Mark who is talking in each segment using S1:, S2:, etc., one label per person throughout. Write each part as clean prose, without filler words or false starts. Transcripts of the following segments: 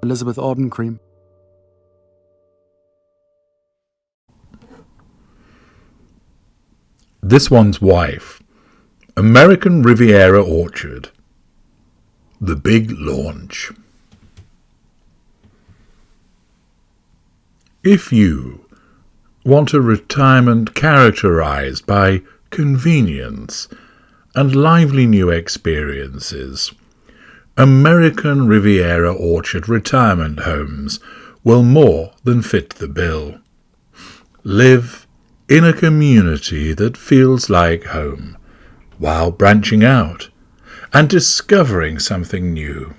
S1: Elizabeth Arden cream.
S2: This One's Wife. American Riviera Orchard. The Big Launch. If you want a retirement characterized by convenience and lively new experiences, American Riviera Orchard retirement homes will more than fit the bill. Live in a community that feels like home, while branching out and discovering something new.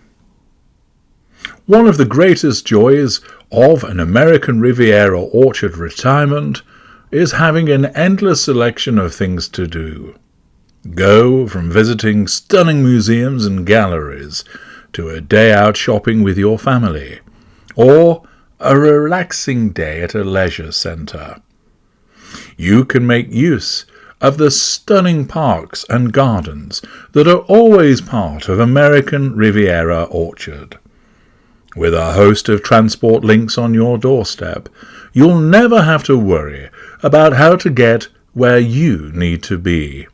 S2: One of the greatest joys of an American Riviera Orchard retirement is having an endless selection of things to do. Go from visiting stunning museums and galleries to a day out shopping with your family, or a relaxing day at a leisure centre. You can make use of the stunning parks and gardens that are always part of American Riviera Orchard. With a host of transport links on your doorstep, you'll never have to worry about how to get where you need to be.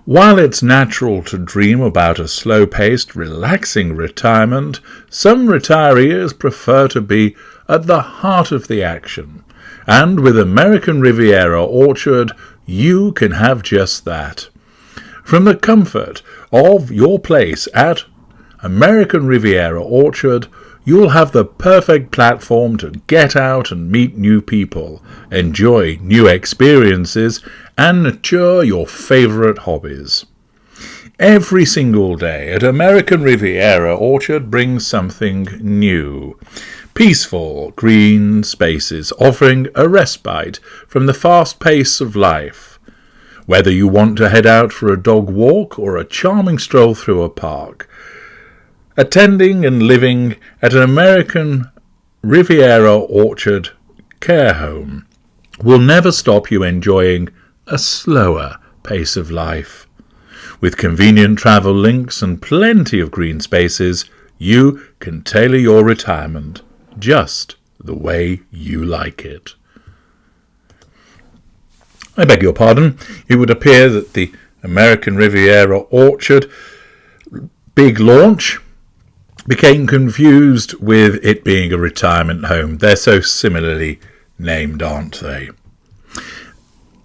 S2: While it's natural to dream about a slow-paced, relaxing retirement, some retirees prefer to be at the heart of the action. And with American Riviera Orchard, you can have just that. From the comfort of your place at American Riviera Orchard, you'll have the perfect platform to get out and meet new people, enjoy new experiences, and nurture your favourite hobbies. Every single day at American Riviera Orchard brings something new. Peaceful green spaces offering a respite from the fast pace of life. Whether you want to head out for a dog walk or a charming stroll through a park, attending and living at an American Riviera Orchard care home will never stop you enjoying a slower pace of life. With convenient travel links and plenty of green spaces, you can tailor your retirement just the way you like it. I beg your pardon. It would appear that the American Riviera Orchard big launch became confused with it being a retirement home. They're so similarly named, aren't they?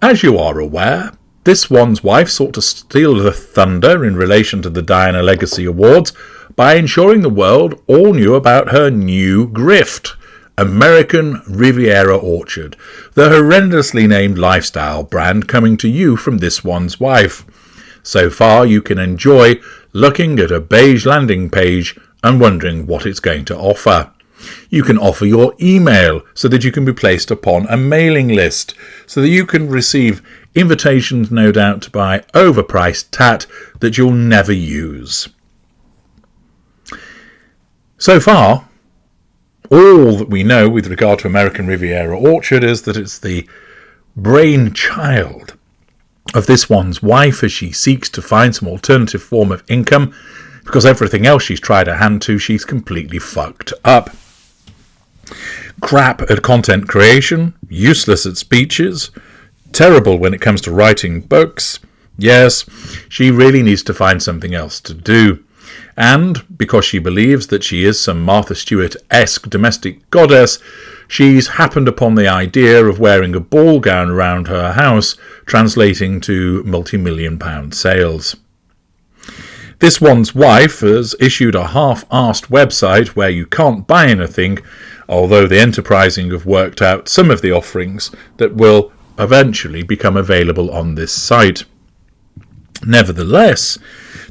S2: As you are aware, This One's Wife sought to steal the thunder in relation to the Diana Legacy Awards by ensuring the world all knew about her new grift, American Riviera Orchard, the horrendously named lifestyle brand coming to you from This One's Wife. So far, you can enjoy looking at a beige landing page and wondering what it's going to offer. You can offer your email so that you can be placed upon a mailing list, so that you can receive invitations, no doubt, to buy overpriced tat that you'll never use. So far, all that we know with regard to American Riviera Orchard is that it's the brainchild of This One's Wife as she seeks to find some alternative form of income, because everything else she's tried her hand to, she's completely fucked up. Crap at content creation, useless at speeches, terrible when it comes to writing books. Yes, she really needs to find something else to do. And because she believes that she is some Martha Stewart-esque domestic goddess, she's happened upon the idea of wearing a ball gown around her house, translating to multi-million-pound sales. This One's Wife has issued a half-arsed website where you can't buy anything, although the enterprising have worked out some of the offerings that will eventually become available on this site. Nevertheless,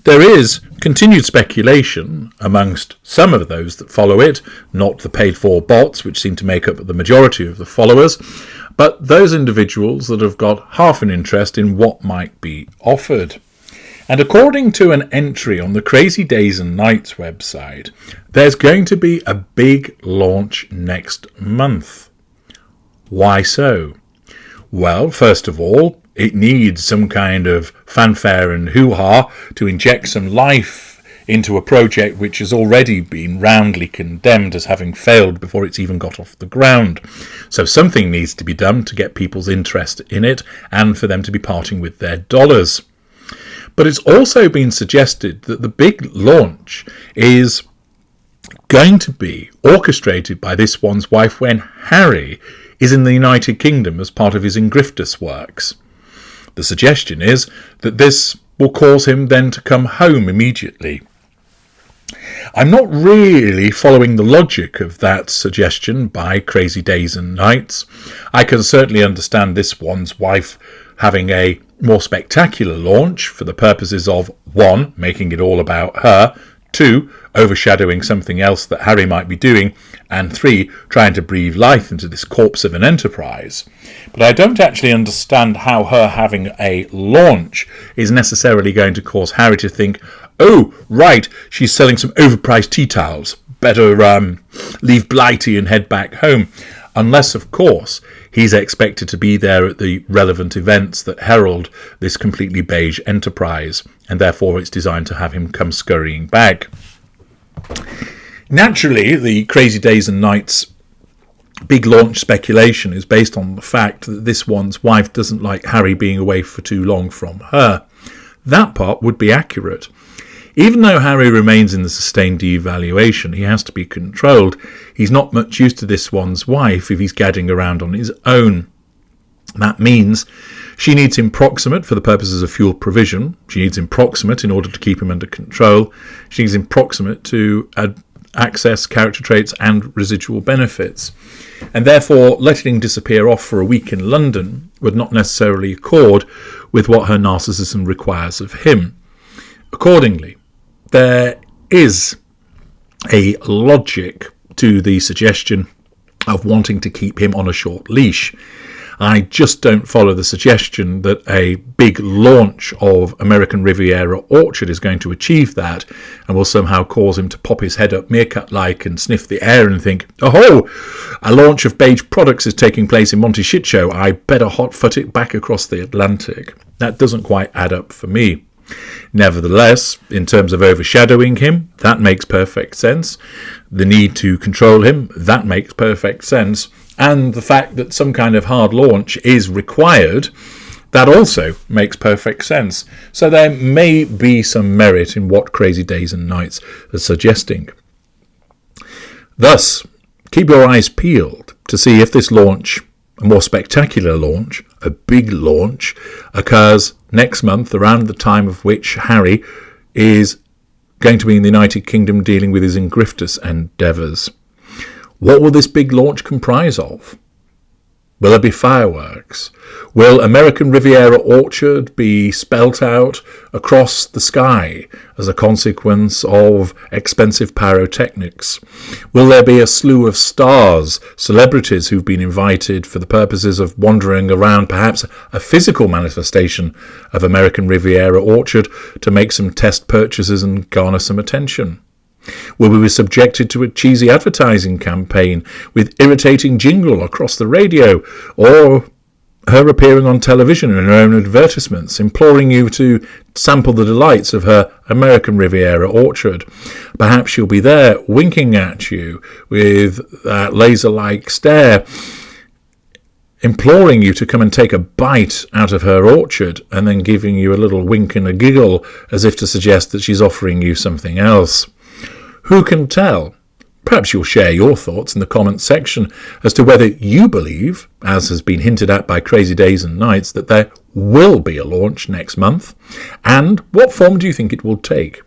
S2: there is continued speculation amongst some of those that follow it, not the paid-for bots, which seem to make up the majority of the followers, but those individuals that have got half an interest in what might be offered. And according to an entry on the Crazy Days and Nights website, there's going to be a big launch next month. Why so? Well, first of all, it needs some kind of fanfare and hoo-ha to inject some life into a project which has already been roundly condemned as having failed before it's even got off the ground. So something needs to be done to get people's interest in it and for them to be parting with their dollars. But it's also been suggested that the big launch is going to be orchestrated by this one's wife when Harry is in the United Kingdom as part of his Ingriftus works. The suggestion is that this will cause him then to come home immediately. I'm not really following the logic of that suggestion by Crazy Days and Nights. I can certainly understand this one's wife having a more spectacular launch for the purposes of 1, making it all about her, 2, overshadowing something else that Harry might be doing, and 3, trying to breathe life into this corpse of an enterprise. But I don't actually understand how her having a launch is necessarily going to cause Harry to think, oh, right, she's selling some overpriced tea towels. Better leave Blighty and head back home. Unless, of course, he's expected to be there at the relevant events that herald this completely beige enterprise, and therefore it's designed to have him come scurrying back. Naturally, the Crazy Days and Nights big launch speculation is based on the fact that this one's wife doesn't like Harry being away for too long from her. That part would be accurate. Even though Harry remains in the sustained devaluation, he has to be controlled. He's not much use to this one's wife if he's gadding around on his own. That means she needs him proximate for the purposes of fuel provision. She needs him proximate in order to keep him under control. She needs him proximate to access character traits and residual benefits. And therefore, letting him disappear off for a week in London would not necessarily accord with what her narcissism requires of him. Accordingly, there is a logic to the suggestion of wanting to keep him on a short leash. I just don't follow the suggestion that a big launch of American Riviera Orchard is going to achieve that and will somehow cause him to pop his head up meerkat-like and sniff the air and think, oh, a launch of beige products is taking place in Monty Shit Show. I better hot-foot it back across the Atlantic. That doesn't quite add up for me. Nevertheless, in terms of overshadowing him, that makes perfect sense. The need to control him, that makes perfect sense. And the fact that some kind of hard launch is required, that also makes perfect sense. So there may be some merit in what Crazy Days and Nights are suggesting. Thus, keep your eyes peeled to see if this launch, a more spectacular launch, a big launch, occurs next month, around the time of which Harry is going to be in the United Kingdom dealing with his Ingriftus endeavours. What will this big launch comprise of? Will there be fireworks? Will American Riviera Orchard be spelt out across the sky as a consequence of expensive pyrotechnics? Will there be a slew of stars, celebrities who've been invited for the purposes of wandering around perhaps a physical manifestation of American Riviera Orchard to make some test purchases and garner some attention? Will we be subjected to a cheesy advertising campaign with irritating jingle across the radio, or her appearing on television in her own advertisements, imploring you to sample the delights of her American Riviera Orchard? Perhaps she'll be there winking at you with that laser-like stare, imploring you to come and take a bite out of her orchard, and then giving you a little wink and a giggle as if to suggest that she's offering you something else. Who can tell? Perhaps you'll share your thoughts in the comments section as to whether you believe, as has been hinted at by Crazy Days and Nights, that there will be a launch next month, and what form do you think it will take?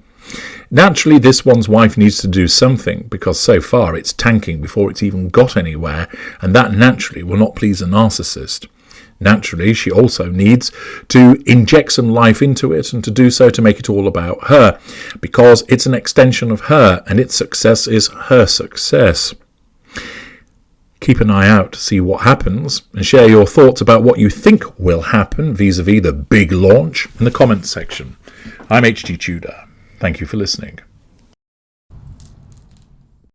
S2: Naturally, this one's wife needs to do something, because so far it's tanking before it's even got anywhere, and that naturally will not please a narcissist. Naturally, she also needs to inject some life into it, and to do so to make it all about her, because it's an extension of her, and its success is her success. Keep an eye out to see what happens, and share your thoughts about what you think will happen vis-a-vis the big launch in the comments section. I'm H.G. Tudor. Thank you for listening.